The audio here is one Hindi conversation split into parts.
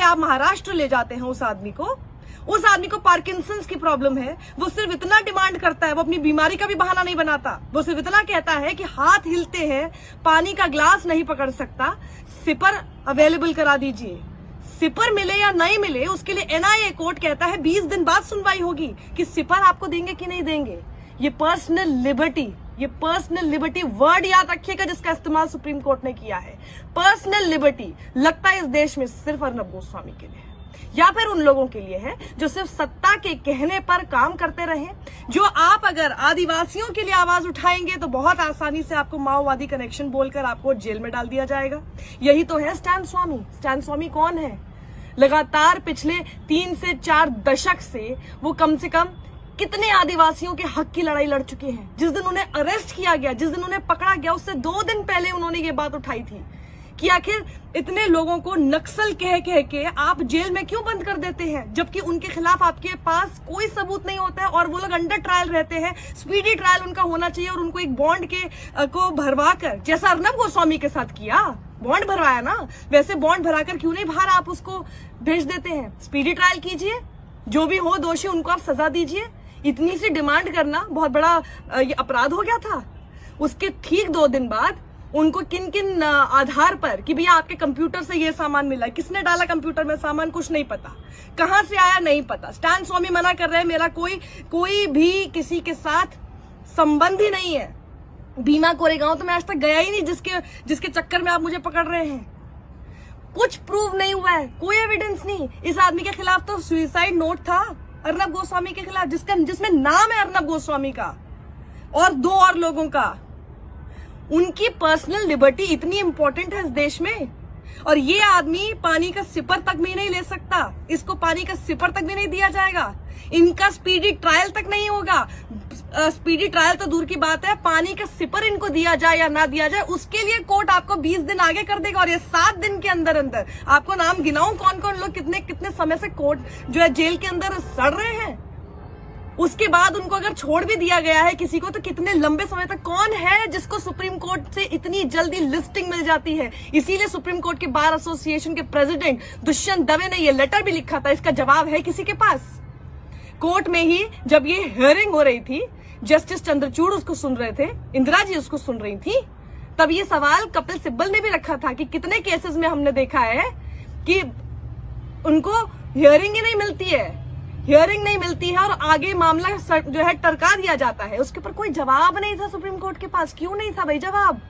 आप महाराष्ट्र ले जाते हैं उस आदमी को पार्किंसंस की प्रॉब्लम है, वो सिर्फ इतना डिमांड करता है, वो अपनी बीमारी का भी बहाना नहीं बनाता, वो सिर्फ इतना कहता है कि हाथ हिलते हैं, पानी का ग्लास नहीं पकड़ सकता, सिपर अवेलेबल करा दीजिए। सिपर मिले या नहीं मिले उसके लिए एनआईए कोर्ट कहता है 20 दिन बाद सुनवाई होगी कि सिपर आपको देंगे कि नहीं देंगे। ये पर्सनल लिबर्टी वर्ड याद रखिएगा जिसका इस्तेमाल सुप्रीम कोर्ट ने किया है। पर्सनल लिबर्टी लगता है इस देश में सिर्फ अर्नब गोस्वामी के लिए या फिर उन लोगों के लिए है जो सिर्फ सत्ता के कहने पर काम करते रहे। जो आप अगर आदिवासियों के लिए आवाज उठाएंगे तो बहुत आसानी से आपको माओवादी कनेक्शन बोलकर आपको जेल में डाल दिया जाएगा। यही तो है स्टैन स्वामी। स्टैन स्वामी कौन है? लगातार पिछले 3 से 4 दशक से वो कम से कम कितने आदिवासियों के हक की लड़ाई लड़ चुके हैं। जिस दिन उन्हें अरेस्ट किया गया, जिस दिन उन्हें पकड़ा गया, उससे 2 दिन पहले उन्होंने ये बात उठाई थी कि आखिर इतने लोगों को नक्सल कह के आप जेल में क्यों बंद कर देते हैं, जबकि उनके खिलाफ आपके पास कोई सबूत नहीं होता है और वो लोग अंडर ट्रायल रहते हैं। स्पीडी ट्रायल उनका होना चाहिए और उनको एक बॉन्ड को भरवा कर, जैसा अर्नब गोस्वामी के साथ किया, बॉन्ड भरवाया ना, वैसे बॉन्ड भराकर क्यों नहीं बाहर आप उसको भेज देते हैं। स्पीडी ट्रायल कीजिए, जो भी हो दोषी उनको आप सजा दीजिए। इतनी सी डिमांड करना बहुत बड़ा ये अपराध हो गया था। उसके ठीक 2 दिन बाद उनको किन किन आधार पर कि भैया आपके कंप्यूटर से ये सामान मिला, किसने डाला कंप्यूटर में सामान, कुछ नहीं पता, कहां से आया नहीं पता। स्टैन स्वामी मना कर रहे हैं मेरा कोई भी किसी के साथ संबंध ही नहीं है। भीमा कोरेगांव तो मैं आज तक गया ही नहीं जिसके चक्कर में आप मुझे पकड़ रहे हैं। कुछ प्रूव नहीं हुआ है, कोई एविडेंस नहीं। इस आदमी के खिलाफ तो सुसाइड नोट था अर्नब गोस्वामी के खिलाफ, जिसमें नाम है अर्नब गोस्वामी का और 2 और लोगों का। उनकी पर्सनल लिबर्टी इतनी इंपॉर्टेंट है इस देश में, और ये आदमी पानी का सिपर तक भी नहीं ले सकता। इसको पानी का सिपर तक भी नहीं दिया जाएगा। इनका स्पीडी ट्रायल तक नहीं होगा। स्पीडी ट्रायल तो दूर की बात है, पानी का सिपर इनको दिया जाए या ना दिया जाए उसके लिए कोर्ट आपको 20 दिन आगे कर देगा। और ये 7 दिन के अंदर अंदर आपको नाम गिनाऊं कौन कौन लोग कितने समय से कोर्ट जो है जेल के अंदर सड़ रहे हैं। उसके बाद उनको अगर छोड़ भी दिया गया है किसी को तो कितने लंबे समय तक, कौन है जिसको सुप्रीम कोर्ट से इतनी जल्दी लिस्टिंग मिल जाती है। इसीलिए सुप्रीम कोर्ट के बार एसोसिएशन के प्रेसिडेंट दुष्यंत दवे ने ये लेटर भी लिखा था। इसका जवाब है किसी के पास? कोर्ट में ही जब ये हियरिंग हो रही थी, जस्टिस चंद्रचूड़ उसको सुन रहे थे, इंदिरा जी उसको सुन रही थी, तब ये सवाल कपिल सिब्बल ने भी रखा था कि कितने केसेस में हमने देखा है कि उनको हियरिंग ही नहीं मिलती है और आगे मामला जो है टरका दिया जाता है। उसके ऊपर कोई जवाब नहीं था सुप्रीम कोर्ट के पास। क्यों नहीं था भाई जवाब?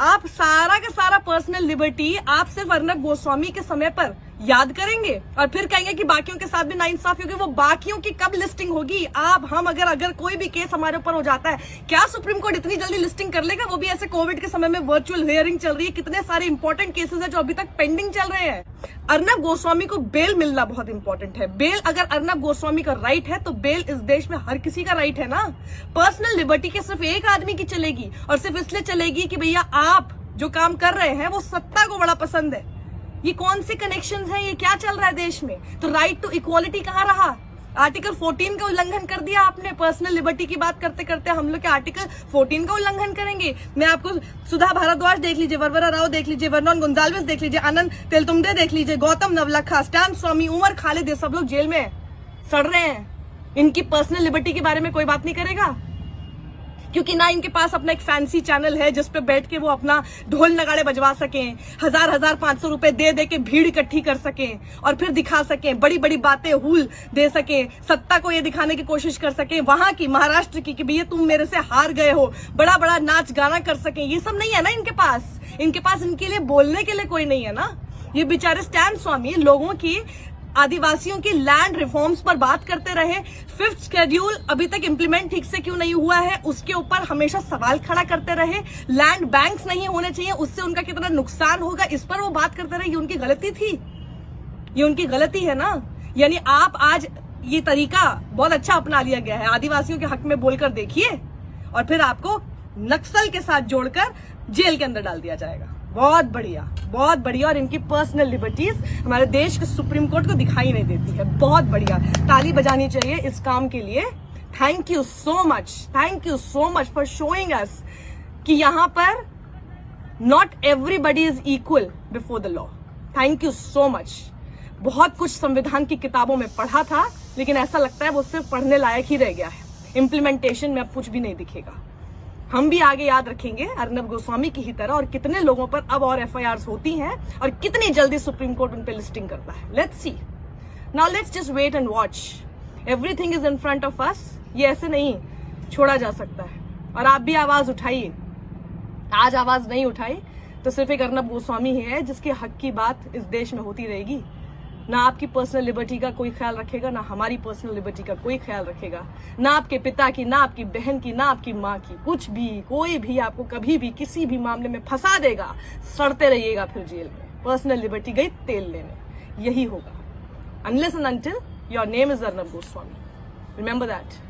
आप सारा का सारा पर्सनल लिबर्टी आप सिर्फ अर्नब गोस्वामी के समय पर याद करेंगे और फिर कहेंगे कि बाकियों के साथ भी नाइंसाफी होगी। वो बाकियों की कब लिस्टिंग होगी? हम अगर कोई भी केस हमारे ऊपर हो जाता है, क्या सुप्रीम कोर्ट इतनी जल्दी लिस्टिंग कर लेगा? वो भी ऐसे कोविड के समय में वर्चुअल हियरिंग चल रही है, कितने सारे इंपॉर्टेंट केसेस है जो अभी तक पेंडिंग चल रहे हैं। अर्नब गोस्वामी को बेल मिलना बहुत इंपॉर्टेंट है। बेल अगर अर्नब गोस्वामी का राइट है तो बेल इस देश में हर किसी का राइट है ना। पर्सनल लिबर्टी के सिर्फ एक आदमी की चलेगी और सिर्फ इसलिए चलेगी कि भैया आप जो काम कर रहे हैं वो सत्ता को बड़ा पसंद है। ये कौन से कनेक्शंस हैं? ये क्या चल रहा है देश में? तो राइट टू इक्वालिटी कहाँ रहा? आर्टिकल 14 का उल्लंघन कर दिया आपने। पर्सनल लिबर्टी की बात करते करते हम लोग आर्टिकल 14 का उल्लंघन करेंगे? मैं आपको सुधा भारद्वाज देख लीजिए, वरवरा राव देख लीजिए, वर्नॉन गोंजाल्विस देख लीजिए, आनंद तेलतुंबडे देख लीजिए, गौतम नवलखा, स्टैन स्वामी, उमर खालिद, ये सब लोग जेल में सड़ रहे हैं। इनकी पर्सनल लिबर्टी के बारे में कोई बात नहीं करेगा क्योंकि ना इनके पास अपना एक फैंसी चैनल है जिसपे बैठ के वो अपना ढोल नगाड़े बजवा सकें, 1000-1500 रुपए दे के भीड़ इकट्ठी कर सकें और फिर दिखा सकें, बड़ी बड़ी बातें हूल दे सकें, सत्ता को ये दिखाने की कोशिश कर सकें, वहां की महाराष्ट्र की कि भैया तुम मेरे से हार गए हो, बड़ा बड़ा नाच गाना कर सकें। ये सब नहीं है ना इनके पास। इनके लिए बोलने के लिए कोई नहीं है ना। ये बेचारे स्टैन स्वामी लोगों की, आदिवासियों की लैंड रिफॉर्म्स पर बात करते रहे। 5th शेड्यूल अभी तक इंप्लीमेंट ठीक से क्यों नहीं हुआ है उसके ऊपर हमेशा सवाल खड़ा करते रहे। लैंड बैंक्स नहीं होने चाहिए, उससे उनका कितना नुकसान होगा इस पर वो बात करते रहे। ये उनकी गलती थी, ये उनकी गलती है ना। यानी आप आज ये तरीका बहुत अच्छा अपना लिया गया है, आदिवासियों के हक में बोलकर देखिए और फिर आपको नक्सल के साथ जोड़कर जेल के अंदर डाल दिया जाएगा। बहुत बढ़िया। और इनकी पर्सनल लिबर्टीज हमारे देश के सुप्रीम कोर्ट को दिखाई नहीं देती है। बहुत बढ़िया, ताली बजानी चाहिए इस काम के लिए। Thank you so much for showing us कि यहाँ पर not everybody is equal before the law. Thank you so much. बहुत कुछ संविधान की किताबों में पढ़ा था, लेकिन ऐसा लगता है वो सिर्फ पढ़ने लायक ही रह गया है। इम्प्लीमेंटेशन में अब कुछ भी नहीं दिखेगा। हम भी आगे याद रखेंगे अर्नब गोस्वामी की ही तरह, और कितने लोगों पर अब और FIRs होती हैं और कितनी जल्दी सुप्रीम कोर्ट उन पे लिस्टिंग करता है। Let's see, now let's just wait and watch. Everything is in front of us. ये ऐसे नहीं छोड़ा जा सकता है। और आप भी आवाज उठाइए। आज आवाज नहीं उठाई तो सिर्फ एक अर्नब गोस्वामी ही है जिसके हक की बात इस देश में होती रहेगी। ना आपकी पर्सनल लिबर्टी का कोई ख्याल रखेगा, ना हमारी पर्सनल लिबर्टी का कोई ख्याल रखेगा, ना आपके पिता की, ना आपकी बहन की, ना आपकी माँ की। कुछ भी, कोई भी आपको कभी भी किसी भी मामले में फंसा देगा, सड़ते रहिएगा फिर जेल में। पर्सनल लिबर्टी गई तेल लेने, यही होगा। Unless and until your name is Arnab Goswami, remember that.